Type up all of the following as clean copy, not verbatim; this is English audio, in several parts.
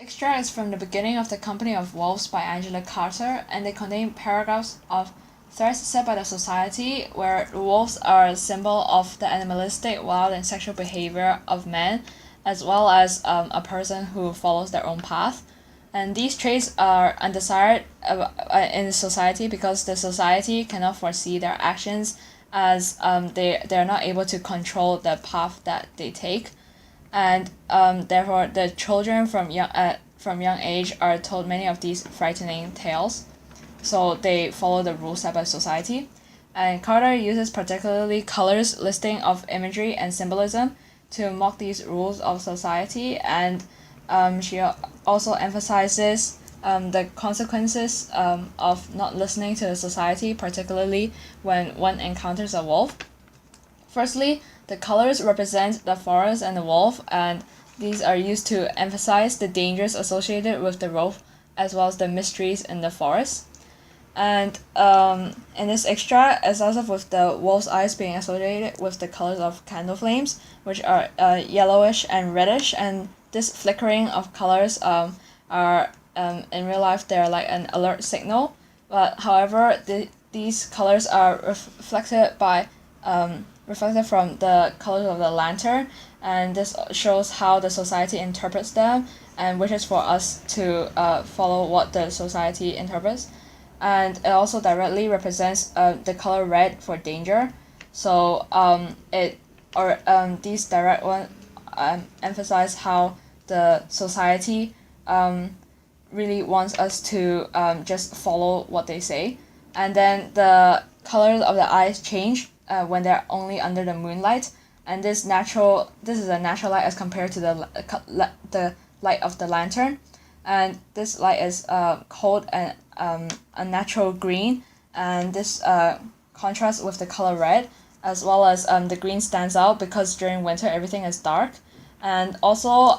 Extract is from the beginning of The Company of Wolves by Angela Carter, and they contain paragraphs of threats set by the society where the wolves are a symbol of the animalistic, wild, and sexual behavior of man, as well as a person who follows their own path. And these traits are undesired in society because the society cannot foresee their actions as they're not able to control the path that they take, and therefore the children from young age are told many of these frightening tales, so they follow the rules set by society. And Carter uses particularly colors listing of imagery and symbolism to mock these rules of society, and she also emphasizes the consequences of not listening to the society, particularly when one encounters a wolf. Firstly, the colors represent the forest and the wolf, and these are used to emphasize the dangers associated with the wolf as well as the mysteries in the forest. And in this extra, it starts off with the wolf's eyes being associated with the colors of candle flames, which are yellowish and reddish, and this flickering of colors are in real life they're like an alert signal, but however these colors are reflected from the colors of the lantern, and this shows how the society interprets them and wishes for us to follow what the society interprets. And it also directly represents the color red for danger. So these direct one emphasize how the society really wants us to just follow what they say. And then the colors of the eyes change when they're only under the moonlight, and this is a natural light as compared to the light of the lantern, and this light is cold and a natural green, and this contrasts with the color red, as well as the green stands out because during winter everything is dark. And also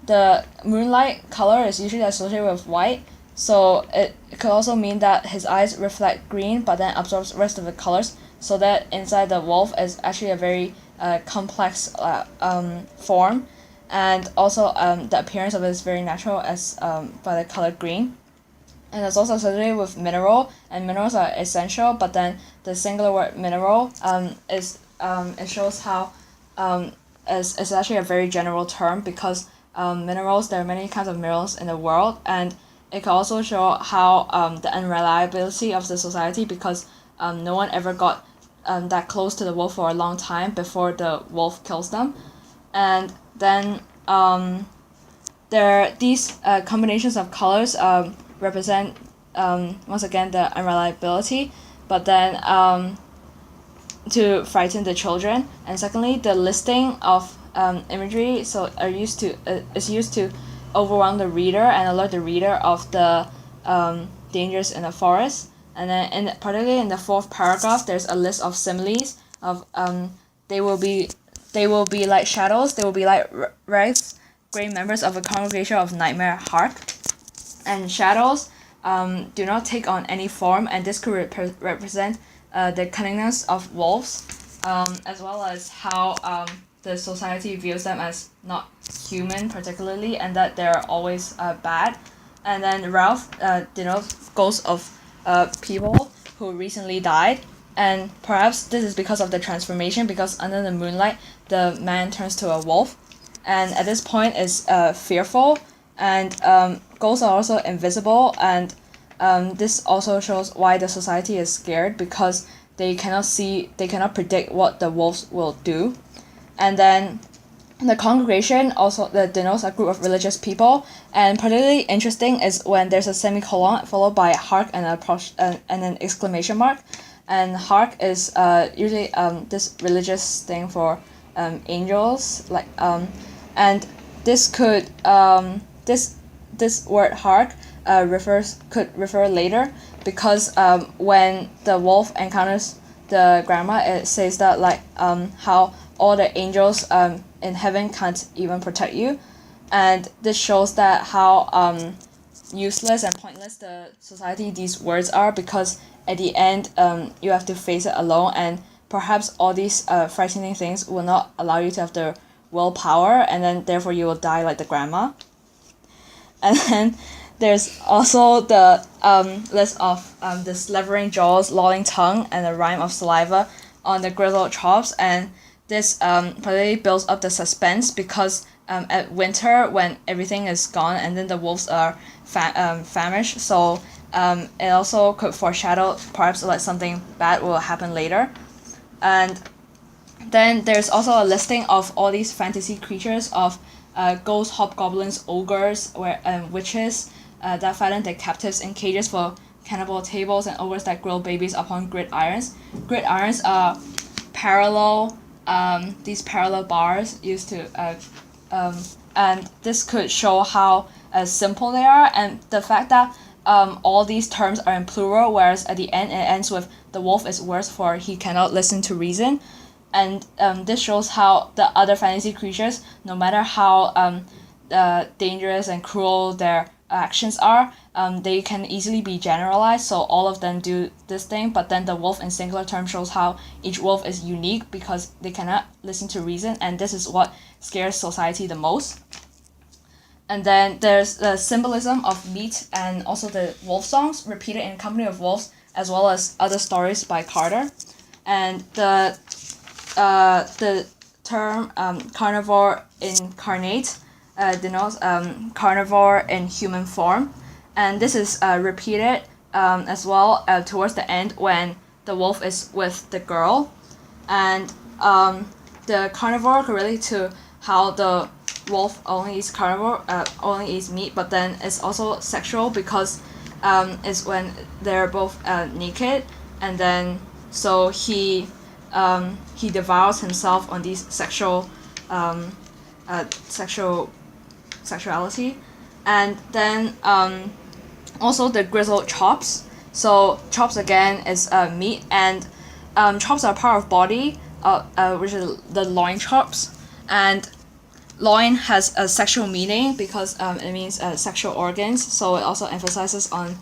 the moonlight color is usually associated with white, so it could also mean that his eyes reflect green but then absorbs rest of the colors, so that inside the wolf is actually a very complex form, and also the appearance of it is very natural as by the color green. And it's also associated with mineral, and minerals are essential, but then the singular word mineral is it shows how is actually a very general term because minerals, there are many kinds of minerals in the world, and it can also show how the unreliability of the society because no one ever got that close to the wolf for a long time before the wolf kills them. And then these combinations of colors represent once again the unreliability, but then to frighten the children. And secondly, the listing of imagery is used to overwhelm the reader and alert the reader of the dangers in the forest. And then particularly in the fourth paragraph, there's a list of similes of they will be like shadows, they will be like rags, gray members of a congregation of nightmare hark. And shadows do not take on any form, and this could represent the cunningness of wolves, as well as how the society views them as not human particularly, and that they're always bad. And then Ralph denotes ghosts of people who recently died, and perhaps this is because of the transformation, because under the moonlight the man turns to a wolf, and at this point is fearful, and ghosts are also invisible, and this also shows why the society is scared because they cannot predict what the wolves will do. And then the congregation also denotes a group of religious people, and particularly interesting is when there's a semicolon followed by hark and an exclamation mark. And hark is usually this religious thing for angels, like and this could this word hark could refer later, because when the wolf encounters the grandma, it says that like how all the angels in heaven can't even protect you, and this shows that how useless and pointless the society these words are, because at the end you have to face it alone, and perhaps all these frightening things will not allow you to have the willpower, and then therefore you will die like the grandma. And then there's also the list of the slivering jaws, lolling tongue, and the rime of saliva on the grizzled chops. And this particularly builds up the suspense because at winter when everything is gone and then the wolves are famished, so it also could foreshadow perhaps like something bad will happen later. And then there's also a listing of all these fantasy creatures of ghosts, hobgoblins, ogres, witches that fatten their captives in cages for cannibal tables, and ogres that grill babies upon gridirons. Gridirons are these parallel bars used to and this could show how simple they are, and the fact that all these terms are in plural, whereas at the end it ends with the wolf is worse for he cannot listen to reason. And this shows how the other fantasy creatures, no matter how dangerous and cruel their actions are, they can easily be generalized, so all of them do this thing, but then the wolf in singular term shows how each wolf is unique because they cannot listen to reason, and this is what scares society the most. And then there's the symbolism of meat and also the wolf songs repeated in Company of Wolves, as well as other stories by Carter. And the term carnivore incarnate denotes carnivore in human form, and this is repeated as well towards the end when the wolf is with the girl. And the carnivore could relate to how the wolf only eats only eats meat, but then it's also sexual because it's when they're both naked, and then so he devours himself on these sexuality. And then also the grizzled chops. So chops again is meat, and chops are part of body, which is the loin chops. And loin has a sexual meaning because it means sexual organs, so it also emphasizes on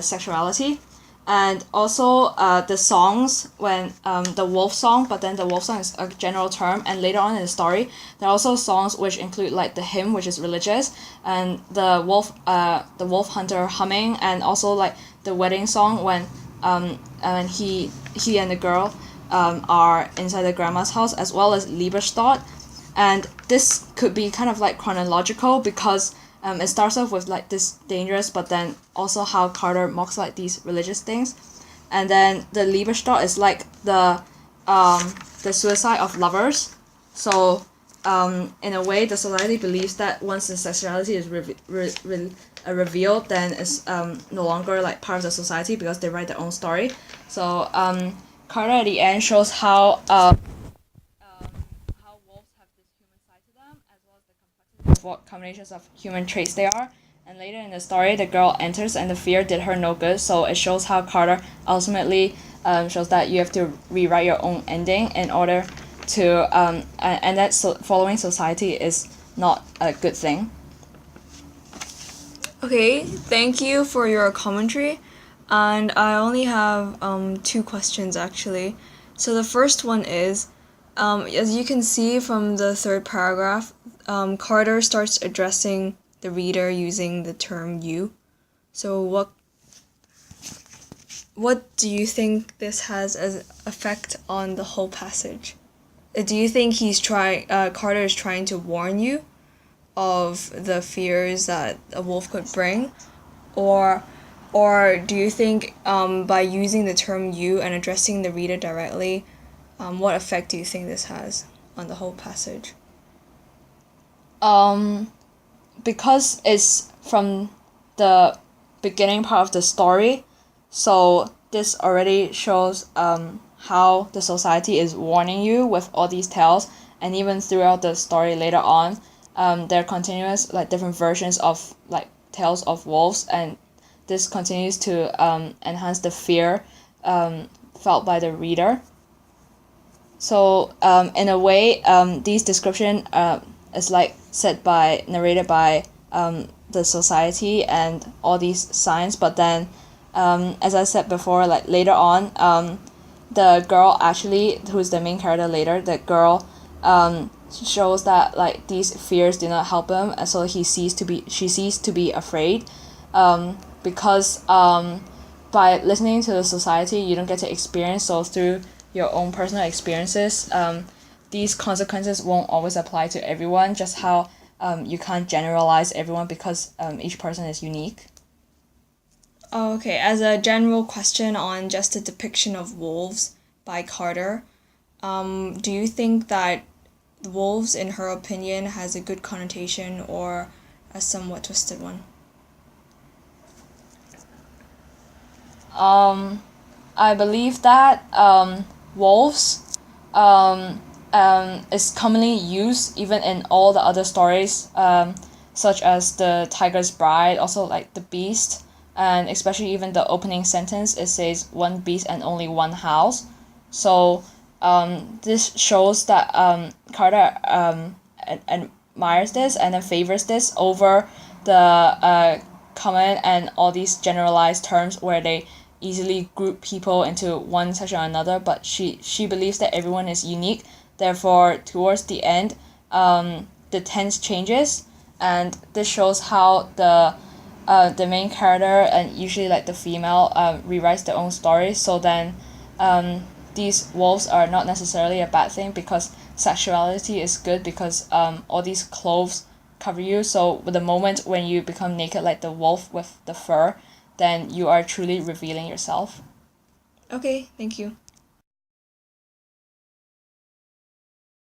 sexuality. And also the songs, when the wolf song, but then the wolf song is a general term, and later on in the story there are also songs which include like the hymn, which is religious, and the wolf hunter humming, and also like the wedding song when he and the girl are inside the grandma's house, as well as Lieberstadt. And this could be kind of like chronological because it starts off with like this dangerous, but then also how Carter mocks like these religious things. And then the Lieberstadt is like the suicide of lovers. So in a way the society believes that once the sexuality is revealed, then it's no longer like part of the society because they write their own story. So Carter at the end shows how wolves have this human side to them, as well as the complexity of what combinations of human traits they are. And later in the story, the girl enters and the fear did her no good, so it shows how Carter ultimately shows that you have to rewrite your own ending in order to and that following society is not a good thing. Okay, thank you for your commentary. And I only have two questions actually. So the first one is, as you can see from the third paragraph, Carter starts addressing the reader using the term you. So what do you think this has as effect on the whole passage? Do you think Carter is trying to warn you of the fears that a wolf could bring, or do you think by using the term you and addressing the reader directly, what effect do you think this has on the whole passage? Because it's from the beginning part of the story, so this already shows how the society is warning you with all these tales, and even throughout the story later on, there are continuous like different versions of like tales of wolves, and this continues to enhance the fear felt by the reader. So in a way, these description is like narrated by the society and all these signs, but then as I said before, like later on, the girl actually, who's the main character later, the girl shows that like these fears do not help him, and so she ceased to be afraid, because by listening to the society you don't get to experience, so through your own personal experiences, these consequences won't always apply to everyone, just how you can't generalize everyone because each person is unique. Oh, okay, as a general question on just the depiction of wolves by Carter, do you think that the wolves, in her opinion, has a good connotation or a somewhat twisted one? I believe that wolves is commonly used even in all the other stories, such as the Tiger's Bride, also like the Beast, and especially even the opening sentence, it says one beast and only one house. So this shows that Carter admires this and then favors this over the common and all these generalized terms where they easily group people into one section or another, but she believes that everyone is unique. Therefore, towards the end, the tense changes, and this shows how the main character, and usually like the female, rewrites their own story. So then these wolves are not necessarily a bad thing, because sexuality is good, because all these clothes cover you. So the moment when you become naked like the wolf with the fur, then you are truly revealing yourself. Okay, thank you.